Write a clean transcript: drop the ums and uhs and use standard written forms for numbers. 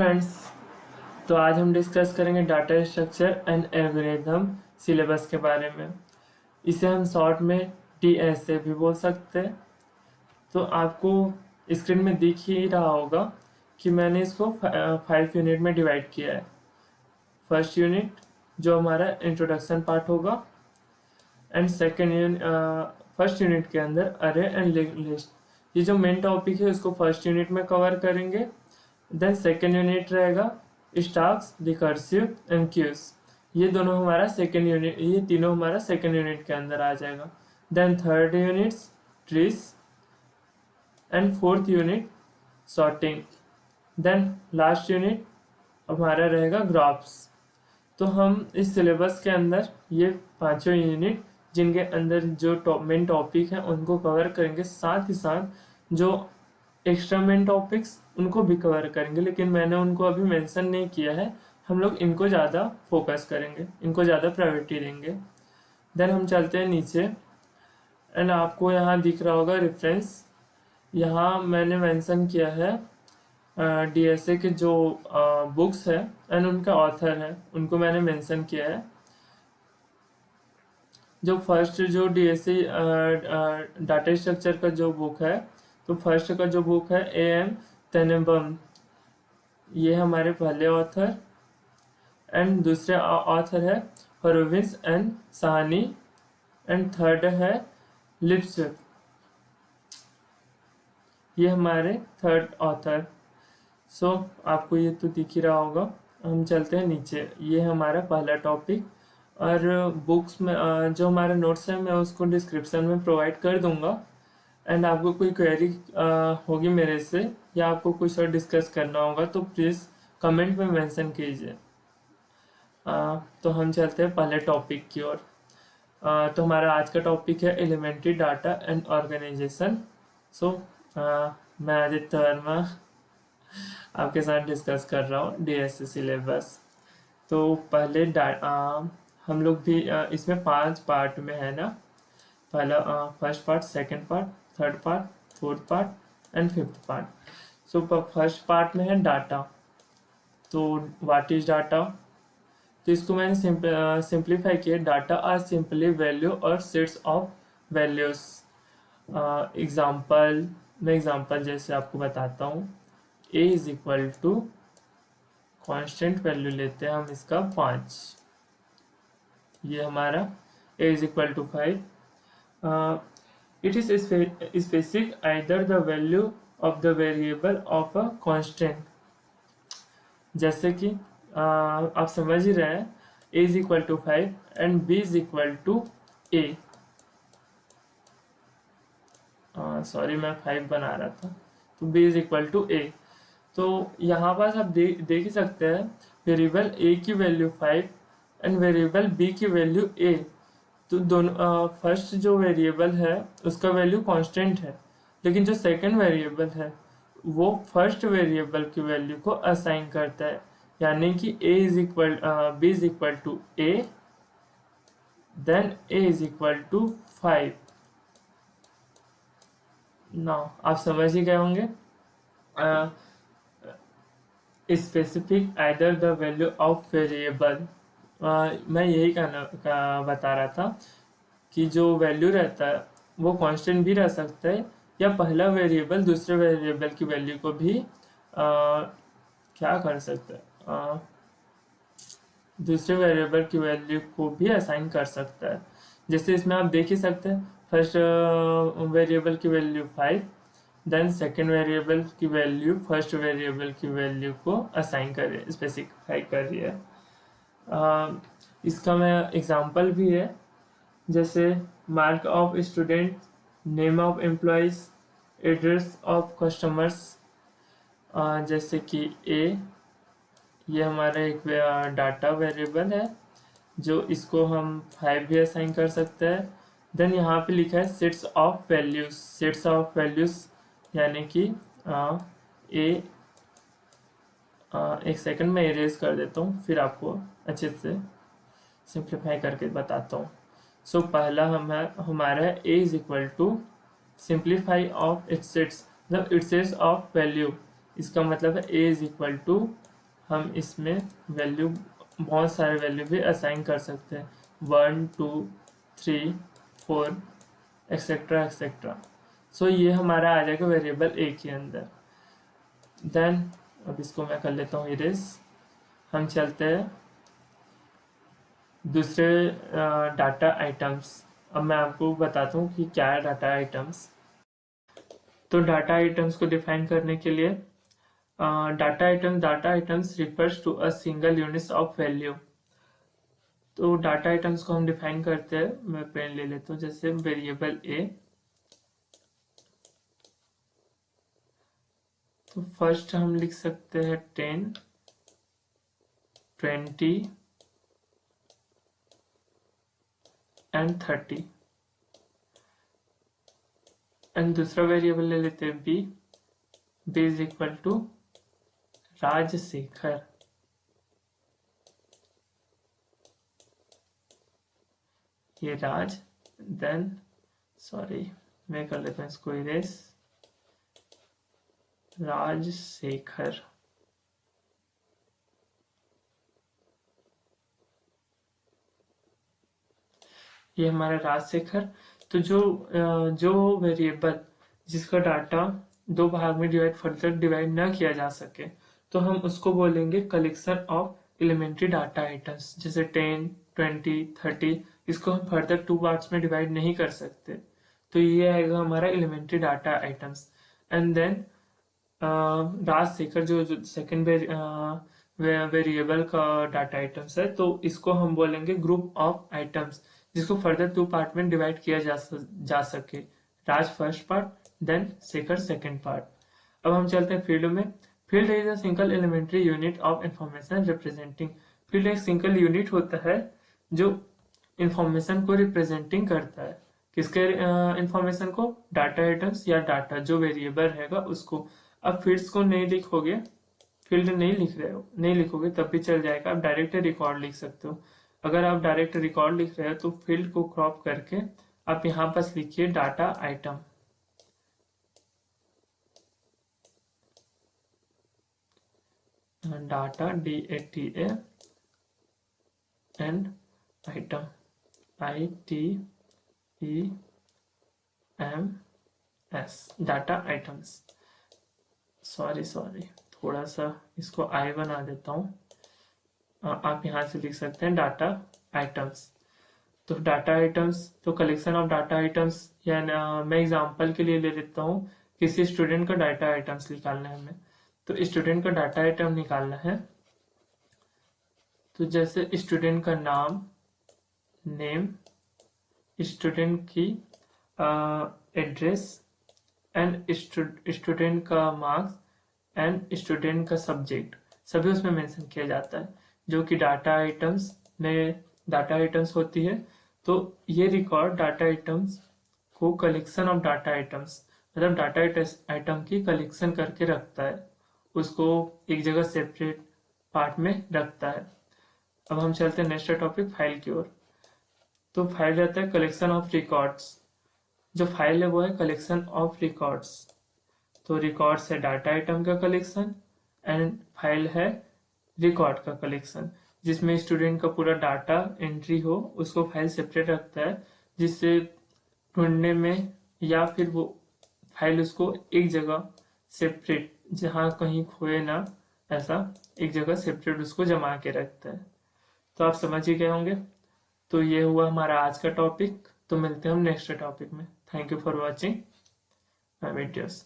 Friends, तो आज हम डिस्कस करेंगे data structure and algorithm syllabus के बारे में। इसे हम शॉर्ट में DSA भी बोल सकते हैं। तो आपको स्क्रीन में दिख ही रहा होगा कि मैंने इसको 5 यूनिट में डिवाइड किया है। फर्स्ट यूनिट जो हमारा इंट्रोडक्शन पार्ट होगा, एंड फर्स्ट यूनिट के अंदर अरे एंड लिस्ट, ये जो मेन टॉपिक है उसको फर्स्ट यूनिट में कवर करेंगे। देन सेकेंड यूनिट रहेगा स्टैक्स, रिकर्सिव एंड क्यूज, ये दोनों हमारा सेकेंड यूनिट, ये तीनों हमारा सेकेंड यूनिट के अंदर आ जाएगा। Then third unit trees and fourth unit sorting. Then last unit हमारा रहेगा ग्राफ्स। तो हम इस सिलेबस के अंदर ये पांचों यूनिट जिनके अंदर जो मेन टॉपिक है उनको कवर करेंगे, साथ ही साथ जो एक्स्ट्रा मेन टॉपिक्स उनको भी कवर करेंगे, लेकिन मैंने उनको अभी मेंशन नहीं किया है। हम लोग इनको ज़्यादा फोकस करेंगे, इनको ज़्यादा प्रायोरिटी देंगे। देन हम चलते हैं नीचे, एंड आपको यहाँ दिख रहा होगा रेफरेंस। यहाँ मैंने मेंशन किया है DSA के जो बुक्स है एंड उनका ऑथर है, उनको मैंने मेंशन किया है। जो फर्स्ट जो DSA डाटा स्ट्रक्चर का जो बुक है, तो फर्स्ट का जो बुक है AM तेनेबम, ये हमारे पहले ऑथर, एंड दूसरे ऑथर है हॉरोविट्ज एंड साहनी, एंड थर्ड है लिप्सविक, ये हमारे थर्ड ऑथर। सो आपको ये तो दिख ही रहा होगा। हम चलते हैं नीचे, ये हमारा पहला टॉपिक, और बुक्स में जो हमारे नोट्स है मैं उसको डिस्क्रिप्शन में प्रोवाइड कर दूंगा। एंड आपको कोई क्वेरी होगी मेरे से, या आपको कुछ और डिस्कस करना होगा तो प्लीज़ कमेंट में मेंशन कीजिए। तो हम चलते हैं पहले टॉपिक की ओर। तो हमारा आज का टॉपिक है एलिमेंट्री डाटा एंड ऑर्गेनाइजेशन। सो मैं आदित्य वर्मा आपके साथ डिस्कस कर रहा हूँ DSA सिलेबस। तो पहले हम लोग भी इसमें 5 पार्ट में है ना, पहला first part, second part, third part, fourth part and fifth part. So first part में है डाटा। तो व्हाट इज डाटा? तो इसको मैंने सिंप्लीफाई किया, डाटा आर सिंपली वैल्यू और सेट्स ऑफ वैल्यूज। एग्जाम्पल जैसे आपको बताता हूँ। A is equal to constant value लेते हैं हम इसका 5, ये हमारा A is equal to 5। It is specific either the value of the variable of a constant। जैसे कि आप समझ ही रहे हैं, A is equal to 5 and B is equal to A। Sorry मैं 5 बना रहा था, तो B is equal to A। तो यहाँ पास आप देख ही सकते हैं, वेरिएबल A की वैल्यू 5 एंड वेरिएबल B की वैल्यू A। तो दोनों फर्स्ट जो वेरिएबल है उसका वैल्यू कांस्टेंट है, लेकिन जो सेकंड वेरिएबल है वो फर्स्ट वेरिएबल की वैल्यू को असाइन करता है, यानी कि B is equal to A, then A is equal to 5। Now आप समझ ही गए होंगे, specific either the value of variable. मैं यही बता रहा था कि जो वैल्यू रहता है वो कांस्टेंट भी रह सकता है, या पहला वेरिएबल दूसरे वेरिएबल की वैल्यू को भी क्या कर सकता है, दूसरे वेरिएबल की वैल्यू को भी असाइन कर सकता है। जैसे इसमें आप देख ही सकते हैं, फर्स्ट वेरिएबल की वैल्यू 5, देन सेकेंड वेरिएबल की वैल्यू फर्स्ट वेरिएबल की वैल्यू को असाइन कर रही है, स्पेसिफाई कर रही है। इसका मैं एग्जांपल भी है, जैसे mark of student, name of employees, address of customers. जैसे कि A, ये हमारा एक डाटा वेरिएबल है, जो इसको हम 5 भी असाइन कर सकते हैं। देन यहाँ पे लिखा है सेट्स ऑफ वैल्यूज, यानी कि A, एक सेकंड में इरेज कर देता हूँ, फिर आपको अच्छे से सिंप्लीफाई करके बताता हूँ। सो पहला हमारा है A is equal to simplify of its sets, मतलब इट्स सेट्स ऑफ वैल्यू। इसका मतलब है A इज इक्वल टू हम इसमें वैल्यू, बहुत सारे वैल्यू भी असाइन कर सकते हैं, 1 2 3 4 एक्सेट्रा एक्सेट्रा। सो ये हमारा आ जाएगा वेरिएबल ए के अंदर। देन अब इसको मैं कर लेता हूँ इरेज। हम चलते हैं दूसरे डाटा आइटम्स। अब मैं आपको बताता हूँ कि क्या है डाटा आइटम्स। तो डाटा आइटम्स को डिफाइन करने के लिए data items refers to a single units of value. तो डाटा आइटम्स को हम डिफाइन करते हैं, मैं पेन ले लेता हूँ, जैसे वेरिएबल ए। तो फर्स्ट हम लिख सकते हैं 10 20 एंड 30। एंड दूसरा वेरिएबल ले लेते हैं B. B is equal to Rajashekhar. ये राज, देन सॉरी मैं कर लेता हूँ इसको इरेज, राजशेखर। ये हमारा राजशेखर। तो जो वेरिएबल जिसका डाटा दो भाग में फर्दर डिवाइड ना किया जा सके, तो हम उसको बोलेंगे collection of elementary data items. जैसे 10 20 30, इसको हम फर्दर टू पार्ट्स में डिवाइड नहीं कर सकते, तो ये आएगा हमारा elementary data items. And then Rajasekhar जो सेकेंड वेरिएबल का डाटा आइटम्स है, तो इसको हम बोलेंगे ग्रुप ऑफ आइटम्स, जिसको फर्दर टू पार्ट में डिवाइड किया जा सके। Raj first part, then Shekhar second part. अब हम चलते हैं फील्ड में। Field is a single elementary unit of information representing. Field एक सिंगल यूनिट होता है जो इंफॉर्मेशन को रिप्रेजेंटिंग करता है। किसके इंफॉर्मेशन को? डाटा आइटम्स या डाटा जो वेरिएबल रहेगा उसको। अब फील्ड्स को नहीं लिखोगे, फील्ड नहीं लिख रहे हो, नहीं लिखोगे तब भी चल जाएगा, आप डायरेक्ट रिकॉर्ड लिख सकते हो। अगर आप डायरेक्ट रिकॉर्ड लिख रहे हो तो फील्ड को क्रॉप करके आप यहाँ बस लिखिए data item. Data DATA and item ITEMS, data items. Sorry थोड़ा सा इसको आई बना देता हूँ। आप यहाँ से लिख सकते हैं डाटा आइटम्स। तो डाटा आइटम्स तो कलेक्शन ऑफ डाटा आइटम्स, या मैं एग्जांपल के लिए ले लेता हूँ, किसी स्टूडेंट का डाटा आइटम्स निकालना है हमें। तो स्टूडेंट का डाटा आइटम निकालना है, तो जैसे स्टूडेंट का नाम, नेम, स्टूडेंट की एड्रेस एंड स्टूडेंट का मार्क्स एंड स्टूडेंट का सब्जेक्ट, सभी उसमें मेंशन किया जाता है, जो कि डाटा आइटम्स में डाटा आइटम्स होती है। तो ये रिकॉर्ड डाटा आइटम्स को कलेक्शन ऑफ डाटा आइटम्स, मतलब डाटा आइटम की कलेक्शन करके रखता है, उसको एक जगह सेपरेट पार्ट में रखता है। अब हम चलते हैं नेक्स्ट टॉपिक फाइल की ओर। तो फाइल रहता है कलेक्शन ऑफ रिकॉर्ड्स। जो फाइल है वो है कलेक्शन ऑफ रिकॉर्ड्स। तो रिकॉर्ड्स है डाटा आइटम का कलेक्शन, एंड फाइल है रिकॉर्ड का कलेक्शन, जिसमें स्टूडेंट का पूरा डाटा एंट्री हो, उसको फाइल सेपरेट रखता है, जिससे ढूंढने में या फिर वो फाइल उसको एक जगह सेपरेट, जहाँ कहीं खोए ना, ऐसा एक जगह सेपरेट उसको जमा के रखता है। तो आप समझ ही गए होंगे। तो ये हुआ हमारा आज का टॉपिक। तो मिलते हैं हम नेक्स्ट टॉपिक में। Thank you for watching my videos.